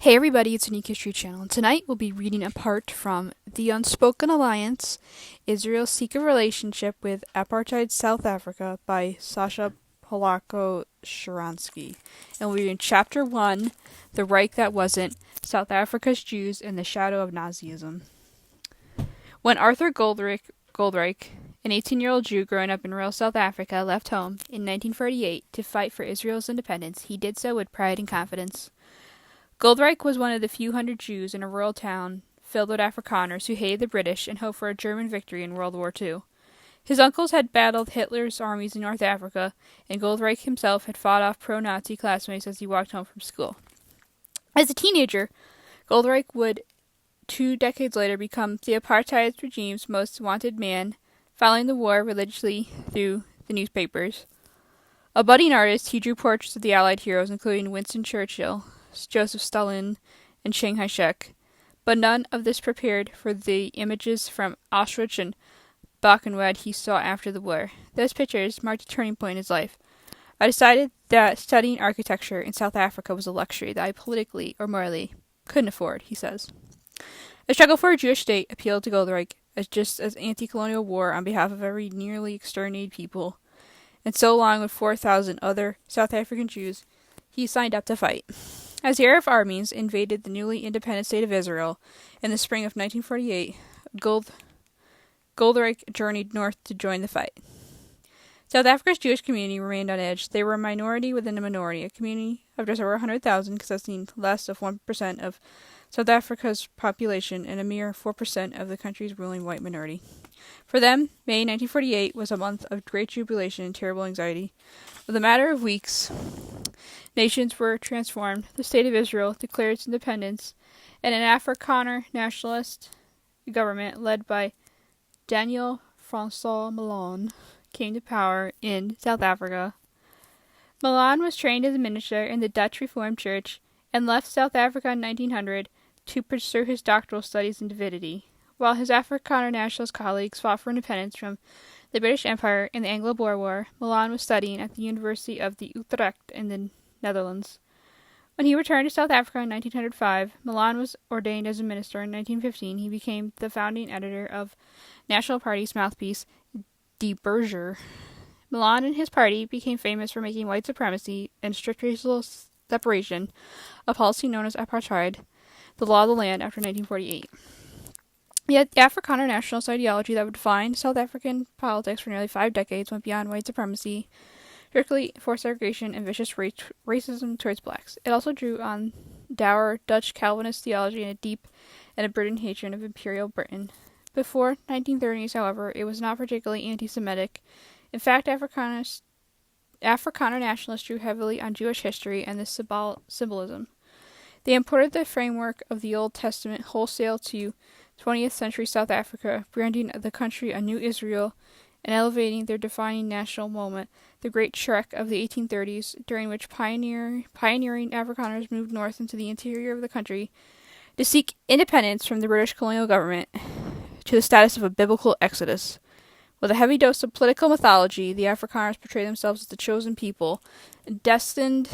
Hey everybody, it's a Unique History Channel, and tonight we'll be reading a part from The Unspoken Alliance, Israel's Secret Relationship with Apartheid South Africa by Sasha Suransky. And we'll be in Chapter 1, The Reich That Wasn't, South Africa's Jews in the Shadow of Nazism. When Arthur Goldreich, an 18-year-old Jew growing up in rural South Africa, left home in 1948 to fight for Israel's independence, he did so with pride and confidence. Goldreich was one of the few hundred Jews in a rural town filled with Afrikaners who hated the British and hoped for a German victory in World War II. His uncles had battled Hitler's armies in North Africa, and Goldreich himself had fought off pro-Nazi classmates as he walked home from school. As a teenager, Goldreich would 2 decades later become the apartheid regime's most wanted man, following the war religiously through the newspapers. A budding artist, he drew portraits of the Allied heroes, including Winston Churchill, Joseph Stalin, and Chiang Kai-shek, but none of this prepared for the images from Auschwitz and Buchenwald he saw after the war. Those pictures marked a turning point in his life. I decided that studying architecture in South Africa was a luxury that I politically or morally couldn't afford, he says. The struggle for a Jewish state appealed to Goldreich just as anti-colonial war on behalf of every nearly exterminated people, and so along with 4,000 other South African Jews, he signed up to fight. As the Arab armies invaded the newly independent state of Israel in the spring of 1948, Goldreich journeyed north to join the fight. South Africa's Jewish community remained on edge. They were a minority within a minority, a community of just over 100,000, consisting less of 1% of South Africa's population and a mere 4% of the country's ruling white minority. For them, May 1948 was a month of great jubilation and terrible anxiety. With a matter of weeks, nations were transformed. The State of Israel declared its independence, and an Afrikaner nationalist government led by Daniel Francois Malan came to power in South Africa. Malan was trained as a minister in the Dutch Reformed Church and left South Africa in 1900 to pursue his doctoral studies in divinity. While his Afrikaner nationalist colleagues fought for independence from the British Empire in the Anglo-Boer War, Malan was studying at the University of Utrecht in the Netherlands. When he returned to South Africa in 1905, Malan was ordained as a minister. In 1915, he became the founding editor of National Party's mouthpiece, Die Burger. Malan and his party became famous for making white supremacy and strict racial separation, a policy known as Apartheid, the law of the land after 1948. Yet the Afrikaner nationalist ideology that would define South African politics for nearly 5 decades went beyond white supremacy, strictly forced segregation, and vicious racism towards blacks. It also drew on dour Dutch Calvinist theology and a deep and abiding hatred of Imperial Britain. Before 1930s, however, it was not particularly anti-Semitic. In fact, Afrikaner nationalists drew heavily on Jewish history and this symbolism. They imported the framework of the Old Testament wholesale to 20th century South Africa, branding the country a new Israel and elevating their defining national moment, the Great Trek of the 1830s, during which pioneering Afrikaners moved north into the interior of the country to seek independence from the British colonial government to the status of a biblical exodus. With a heavy dose of political mythology, the Afrikaners portray themselves as the chosen people, destined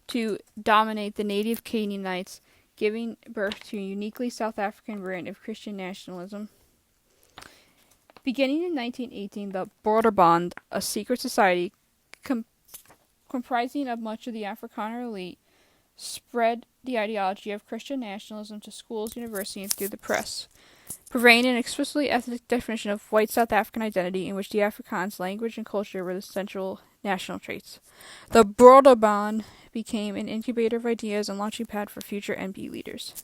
to dominate the native Canaanites, giving birth to a uniquely South African brand of Christian nationalism. Beginning in 1918, the Broderbond, a secret society comprising of much of the Afrikaner elite, spread the ideology of Christian nationalism to schools, universities, and through the press, purveying an explicitly ethnic definition of white South African identity in which the Afrikaans language and culture were the central national traits. The Broderbond became an incubator of ideas and launching pad for future NP leaders.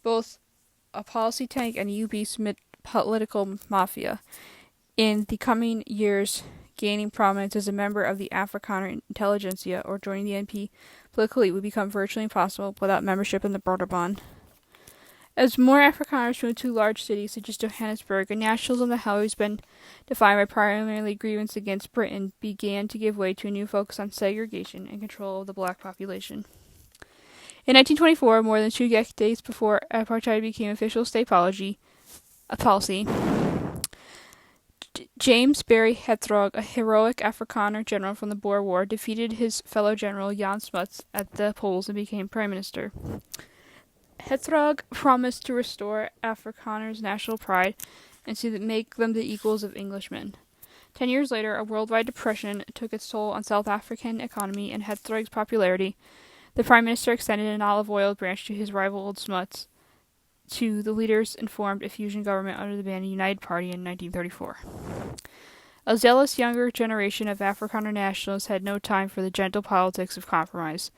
Both a policy tank and a UB's political mafia. In the coming years, gaining prominence as a member of the Afrikaner intelligentsia or joining the NP politically would become virtually impossible without membership in the Broderbond. As more Afrikaners moved to large cities such as Johannesburg, a nationalism that had always been defined by primarily grievance against Britain began to give way to a new focus on segregation and control of the black population. In 1924, more than 2 decades before apartheid became official state policy, James Barry Hertzog, a heroic Afrikaner general from the Boer War, defeated his fellow general Jan Smuts at the polls and became prime minister. Hertzog promised to restore Afrikaners' national pride and to make them the equals of Englishmen. 10 years later, a worldwide depression took its toll on South African economy and Hertzog's popularity. The prime minister extended an olive oil branch to his rival Old Smuts. The leaders and formed a fusion government under the banner United Party in 1934. A zealous younger generation of Afrikaner nationalists had no time for the gentle politics of compromise.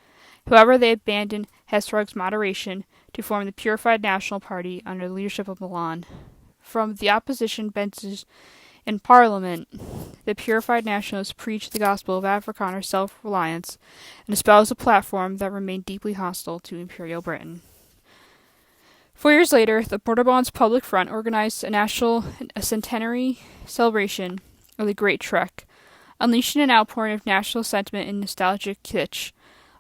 However, they abandoned Hertzog's moderation to form the Purified National Party under the leadership of Malan. From the opposition benches in Parliament, the Purified Nationalists preached the gospel of Afrikaner self-reliance and espoused a platform that remained deeply hostile to Imperial Britain. 4 years later, the Broderbond's Public Front organized a centenary celebration of the Great Trek, unleashing an outpouring of national sentiment and nostalgic kitsch.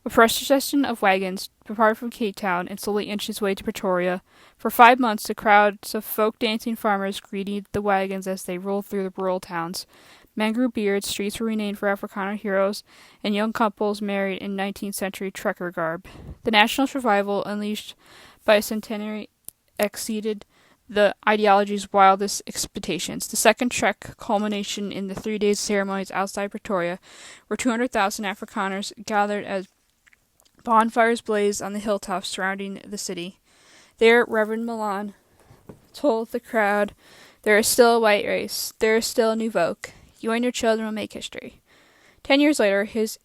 A procession of wagons departed from Cape Town and slowly inched its way to Pretoria. For 5 months, the crowds of folk-dancing farmers greeted the wagons as they rolled through the rural towns. Men grew beards, streets were renamed for Afrikaner heroes, and young couples married in 19th century trekker garb. The nationalist revival unleashed by a centenary exceeded the ideology's wildest expectations. The second Trek culmination in the 3 days ceremonies outside Pretoria, where 200,000 Afrikaners gathered as bonfires blazed on the hilltops surrounding the city. There, Reverend Malan told the crowd, "There is still a white race. There is still a new Volk. You and your children will make history." 10 years later, his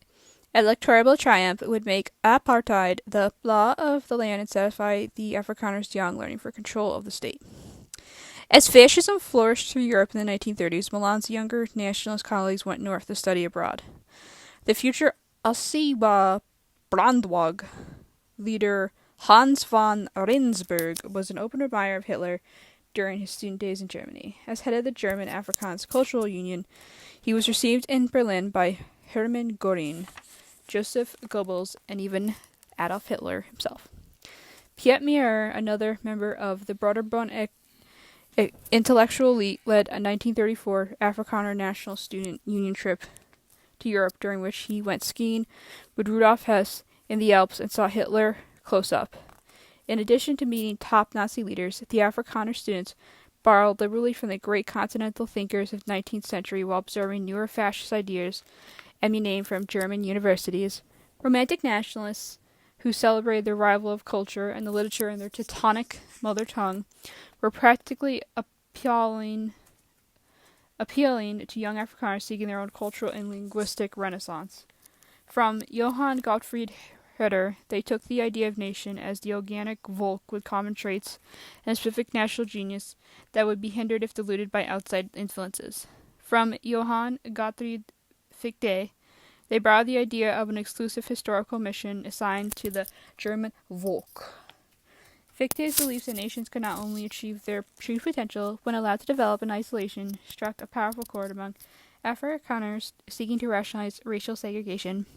electoral triumph would make Apartheid the law of the land and satisfy the Afrikaners' young learning for control of the state. As fascism flourished through Europe in the 1930s, Malan's younger nationalist colleagues went north to study abroad. The future Ch.1 Brandwag leader Hans von Rensburg was an open admirer of Hitler during his student days in Germany. As head of the German Afrikaans Cultural Union, he was received in Berlin by Hermann Göring, Joseph Goebbels, and even Adolf Hitler himself. Piet Meer, another member of the Broderbond intellectual elite, led a 1934 Afrikaner National Student Union trip to Europe, during which he went skiing with Rudolf Hess in the Alps and saw Hitler close up. In addition to meeting top Nazi leaders, the Afrikaner students borrowed liberally from the great continental thinkers of the 19th century while observing newer fascist ideas emanating from German universities. Romantic nationalists who celebrated the revival of culture and the literature in their Teutonic mother tongue were practically appealing to young Afrikaners seeking their own cultural and linguistic renaissance. From Johann Gottfried Herder, they took the idea of nation as the organic Volk with common traits and a specific national genius that would be hindered if diluted by outside influences. From Johann Gottfried Fichte, they borrowed the idea of an exclusive historical mission assigned to the German Volk. Fichte's beliefs that nations could not only achieve their true potential when allowed to develop in isolation struck a powerful chord among Afrikaners seeking to rationalize racial segregation.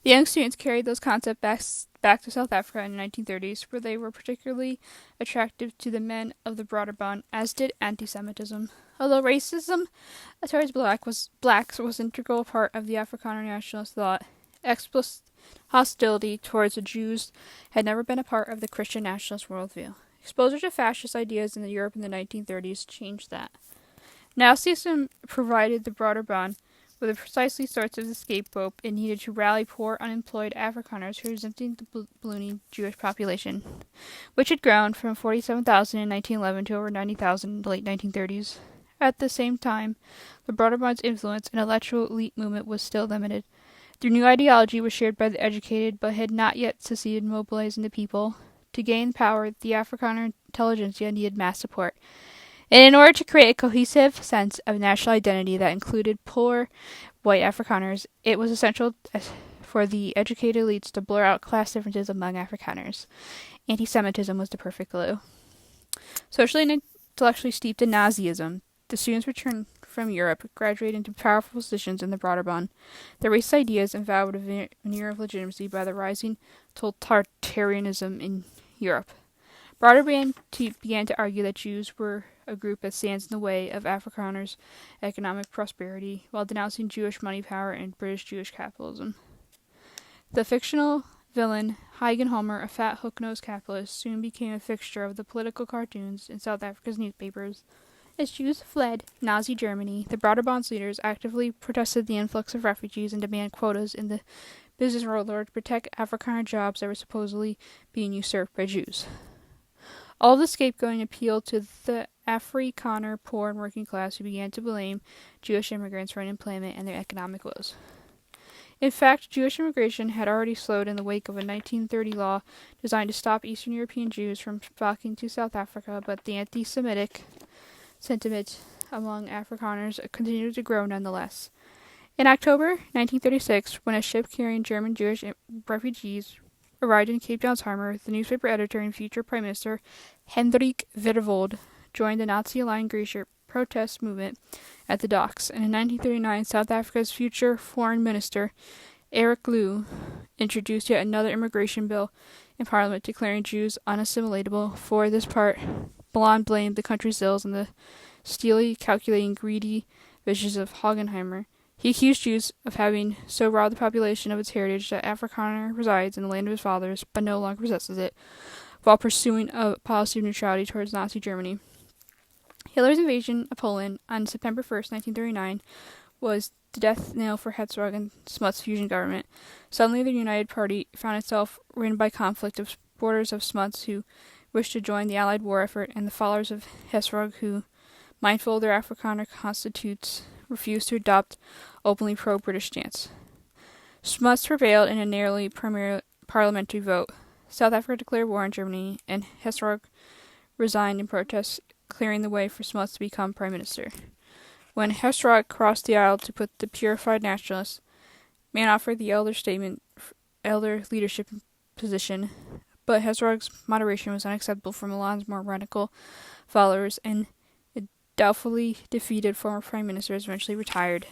The young students carried those concepts back to South Africa in the 1930s, where they were particularly attractive to the men of the Broderbond, as did anti-Semitism. Although racism towards blacks was an integral part of the Afrikaner nationalist thought, explicit hostility towards the Jews had never been a part of the Christian nationalist worldview. Exposure to fascist ideas in Europe in the 1930s changed that. Nazism provided the Broderbond with the precisely sorts of scapegoat it needed to rally poor, unemployed Afrikaners who were resenting the ballooning Jewish population, which had grown from 47,000 in 1911 to over 90,000 in the late 1930s. At the same time, the Broderbond's influence in the intellectual elite movement was still limited. Their new ideology was shared by the educated, but had not yet succeeded in mobilizing the people. To gain power, the Afrikaner intelligentsia needed mass support. And in order to create a cohesive sense of national identity that included poor white Afrikaners, it was essential for the educated elites to blur out class differences among Afrikaners. Anti-Semitism was the perfect glue. Socially and intellectually steeped in Nazism, the students returned from Europe graduated into powerful positions in the Broderbond. Their racist ideas endowed with a veneer of legitimacy by the rising totalitarianism in Europe. Broderbond began to argue that Jews were a group that stands in the way of Afrikaners' economic prosperity while denouncing Jewish money power and British Jewish capitalism. The fictional villain Heigenholmer, a fat hook-nosed capitalist, soon became a fixture of the political cartoons in South Africa's newspapers. As Jews fled Nazi Germany, the Broderbond's leaders actively protested the influx of refugees and demanded quotas in the business world in order to protect Afrikaner jobs that were supposedly being usurped by Jews. All of the scapegoating appealed to the Afrikaner poor and working class, who began to blame Jewish immigrants for unemployment and their economic woes. In fact, Jewish immigration had already slowed in the wake of a 1930 law designed to stop Eastern European Jews from flocking to South Africa, but the anti-Semitic sentiment among Afrikaners continued to grow nonetheless. In October 1936, when a ship carrying German Jewish refugees arrived in Cape Town's harbor, the newspaper editor and future Prime Minister Hendrik Verwoerd joined the Nazi-aligned Glacier protest movement at the docks, and in 1939, South Africa's future foreign minister, Eric Lew, introduced yet another immigration bill in Parliament declaring Jews unassimilatable. For this part, Malan blamed the country's ills on the steely, calculating, greedy visions of Heigenholmer. He accused Jews of having so robbed the population of its heritage that Afrikaner resides in the land of his fathers, but no longer possesses it, while pursuing a policy of neutrality towards Nazi Germany. Hitler's invasion of Poland on September 1st, 1939, was the death knell for Herzog and Smuts' fusion government. Suddenly, the United Party found itself ridden by conflict of supporters of Smuts who wished to join the Allied war effort, and the followers of Herzog who, mindful of their Afrikaner constitutes, refused to adopt openly pro-British stance. Smuts prevailed in a narrowly parliamentary vote. South Africa declared war on Germany, and Herzog resigned in protest, clearing the way for Smuts to become prime minister. When Herzog crossed the aisle to put the purified nationalist man offered the elder leadership position, but Herzog's moderation was unacceptable for Malan's more radical followers, and a doubtfully defeated former prime minister eventually retired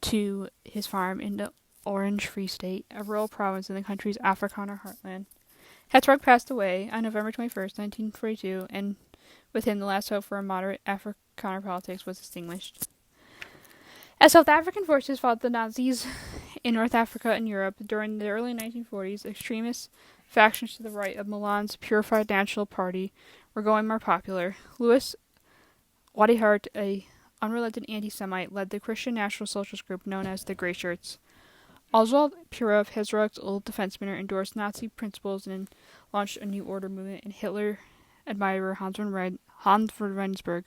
to his farm in the Orange Free State, a rural province in the country's Afrikaner heartland. Herzog passed away on November 21st, 1942, and with him the last hope for a moderate Afrikaner politics was extinguished. As South African forces fought the Nazis in North Africa and Europe during the early 1940s, extremist factions to the right of Malan's Purified National Party were growing more popular. Louis Wadihart, a unrelenting anti-Semite, led the Christian National Socialist group known as the Grey Shirts. Oswald Purov, Herzog's old defense minister, endorsed Nazi principles and launched a New Order movement, and Hitler admirer Hans von Rensburg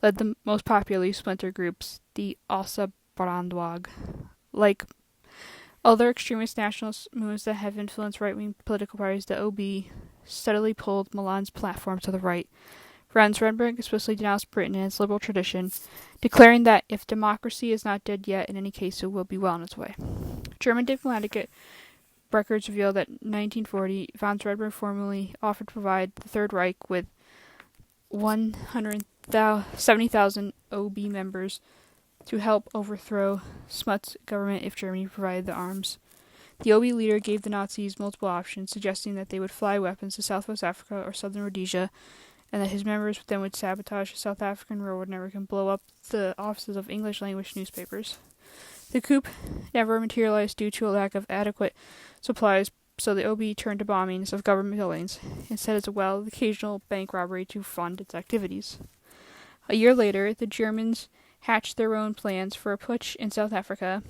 led the most popular splinter groups, the Außenbrandwag. Like other extremist nationalist movements that have influenced right-wing political parties, the OB steadily pulled Malan's platform to the right. Rensburg explicitly denounced Britain and its liberal tradition, declaring that if democracy is not dead yet, in any case it will be well on its way. German diplomatic records reveal that in 1940, von Rensburg formally offered to provide the Third Reich with 170,000 OB members to help overthrow Smuts' government if Germany provided the arms. The OB leader gave the Nazis multiple options, suggesting that they would fly weapons to Southwest Africa or Southern Rhodesia, and that his members then would sabotage the South African railroad network and blow up the offices of English-language newspapers. The coup never materialized due to a lack of adequate supplies, so the OB turned to bombings of government buildings, instead as well as occasional bank robbery to fund its activities. A year later, the Germans hatched their own plans for a putsch in South Africa.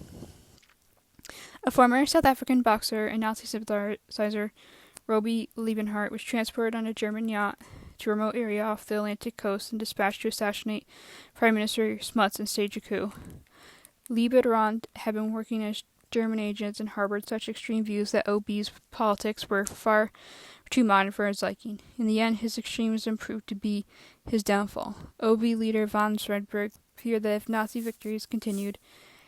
A former South African boxer and Nazi sympathizer, Robbie Liebenhart, was transported on a German yacht to a remote area off the Atlantic coast and dispatched to assassinate Prime Minister Smuts and stage a coup. Liebenhart had been working as German agents and harbored such extreme views that OB's politics were far too modern for his liking. In the end, his extremism proved to be his downfall. OB leader von Rensburg feared that if Nazi victories continued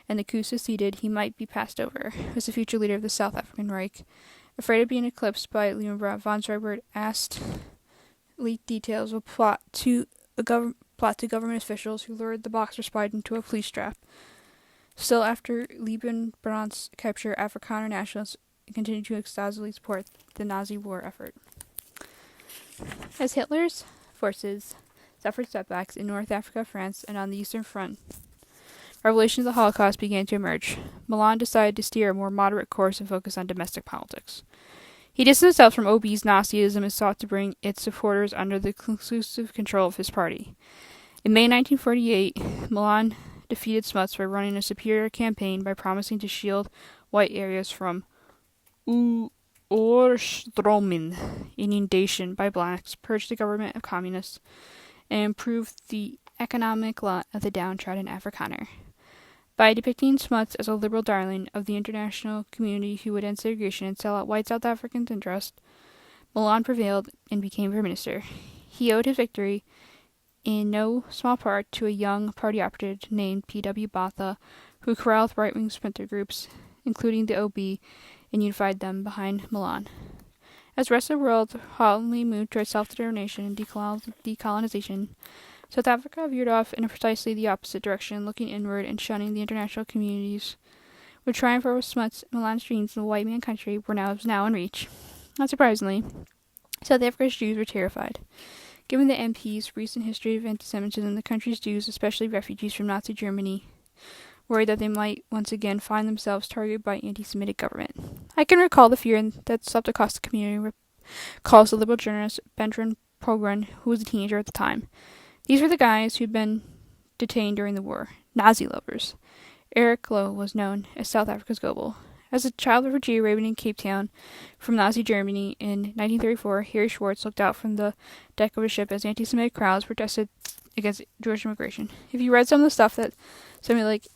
and the coup succeeded, he might be passed over as the future leader of the South African Reich. Afraid of being eclipsed by Liebenhart, von Rensburg asked leaked details of a plot to government officials who lured the boxer spy into a police trap. Still, after Liebenhart's capture, Afrikaner nationalists continued to ecstatically support the Nazi war effort. As Hitler's forces suffered setbacks in North Africa, France, and on the Eastern Front. Revelations of the Holocaust began to emerge. Malan decided to steer a more moderate course and focus on domestic politics. He distanced himself from obese Nazism and sought to bring its supporters under the exclusive control of his party. In May 1948, Malan defeated Smuts by running a superior campaign by promising to shield white areas from Oorstromen inundation by blacks, purge the government of communists, and improve the economic lot of the downtrodden Afrikaner. By depicting Smuts as a liberal darling of the international community who would end segregation and sell out white South Africans' interests, Malan prevailed and became Prime Minister. He owed his victory in no small part to a young party operative named P.W. Botha, who corralled right-wing splinter groups, including the OB, and unified them behind Malan. As the rest of the world hotly moved towards self-determination and decolonization, South Africa veered off in precisely the opposite direction, looking inward and shunning the international communities. With triumph over Smuts, Malan's dreams of the white man country were now in reach. Not surprisingly, South Africa's Jews were terrified. Given the MP's recent history of anti-Semitism, the country's Jews, especially refugees from Nazi Germany, worried that they might once again find themselves targeted by anti-Semitic government. I can recall the fear that swept across the community recalls the liberal journalist Bertrand Pogren, who was a teenager at the time. These were the guys who'd been detained during the war, Nazi lovers. Eric Lowe was known as South Africa's Goebbels. As a child refugee arriving in Cape Town from Nazi Germany in 1934, Harry Schwartz looked out from the deck of a ship as anti-Semitic crowds protested against Jewish immigration. If you read some of the stuff that somebody like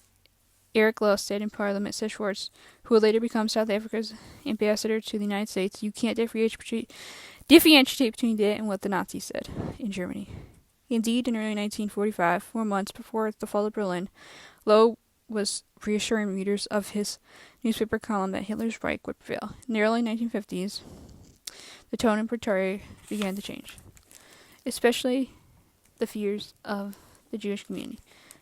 Eric Lowe said in Parliament, said Schwartz, who would later become South Africa's ambassador to the United States, you can't differentiate between that and what the Nazis said in Germany. Indeed, in early 1945, 4 months before the fall of Berlin, Lowe was reassuring readers of his newspaper column that Hitler's Reich would prevail. In the early 1950s, the tone in Pretoria began to change, especially the fears of the Jewish community.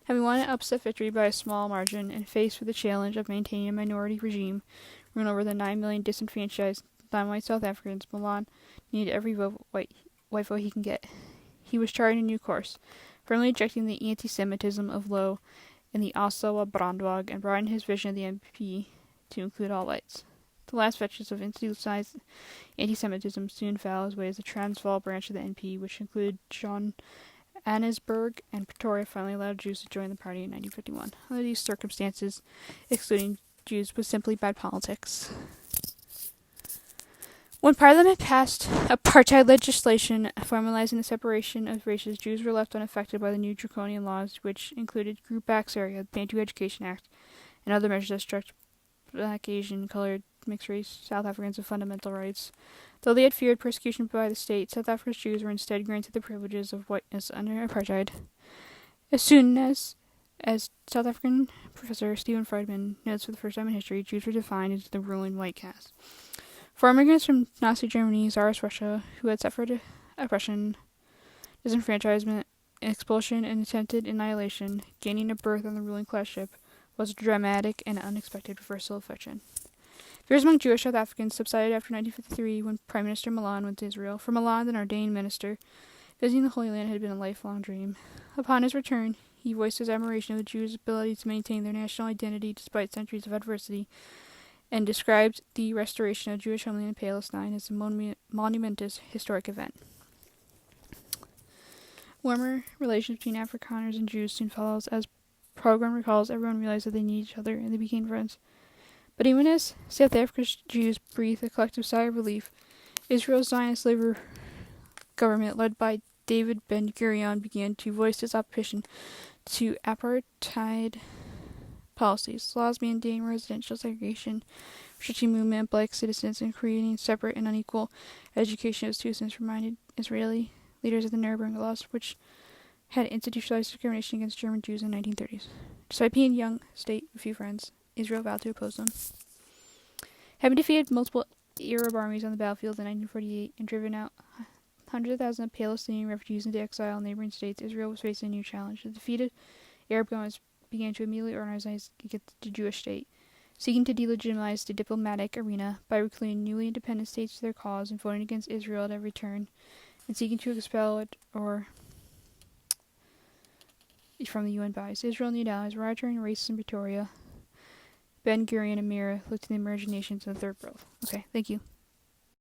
Having won an upset victory by a small margin and faced with the challenge of maintaining a minority regime ruled over the 9 million disenfranchised non-white South Africans, Malan needed every white vote he can get. He was charting a new course, firmly rejecting the anti-Semitism of Lowe and the Oslo Brandwag, and broadening his vision of the MP to include all whites. The last vestige of institutionalized anti-Semitism soon fell his way as the Transvaal branch of the NP, which included Johannesburg and Pretoria, finally allowed Jews to join the party in 1951. Under these circumstances, excluding Jews was simply bad politics. When Parliament passed apartheid legislation formalizing the separation of races, Jews were left unaffected by the new draconian laws, which included Group Back Syria, the Bantu Education Act, and other measures that stripped black, Asian, colored, mixed-race South Africans of fundamental rights. Though they had feared persecution by the state, South Africa's Jews were instead granted the privileges of whiteness under apartheid. As soon as South African professor Stephen Friedman notes for the first time in history, Jews were defined as the ruling white caste. For immigrants from Nazi Germany, Tsarist Russia, who had suffered oppression, disenfranchisement, expulsion, and attempted annihilation, gaining a berth on the ruling class ship was a dramatic and unexpected reversal of fortune. Fears among Jewish South Africans subsided after 1953 when Prime Minister Malan went to Israel. For Malan, an ordained minister, visiting the Holy Land had been a lifelong dream. Upon his return, he voiced his admiration of the Jews' ability to maintain their national identity despite centuries of adversity, and described the restoration of Jewish homeland in Palestine as a monumentous historic event. Warmer relations between Afrikaners and Jews soon follows. As Program recalls, everyone realized that they needed each other and they became friends. But even as South Africa's Jews breathed a collective sigh of relief, Israel's Zionist labor government, led by David Ben-Gurion, began to voice its opposition to apartheid policies, laws mandating residential segregation, restricting movement of black citizens, and creating separate and unequal education of students, reminded Israeli leaders of the Nuremberg laws, which had institutionalized discrimination against German Jews in the 1930s. Despite being a young state with few friends, Israel vowed to oppose them. Having defeated multiple Arab armies on the battlefield in 1948 and driven out hundreds of thousands of Palestinian refugees into exile in neighboring states, Israel was facing a new challenge. The defeated Arab governments began to immediately organize against the Jewish state, seeking to delegitimize the diplomatic arena by recruiting newly independent states to their cause and voting against Israel at every turn, and seeking to expel it or from the UN bodies. Israel need allies. Right-wing racists in Pretoria. Ben Gurion and Amira look to the emerging nations in the third world. Okay, thank you.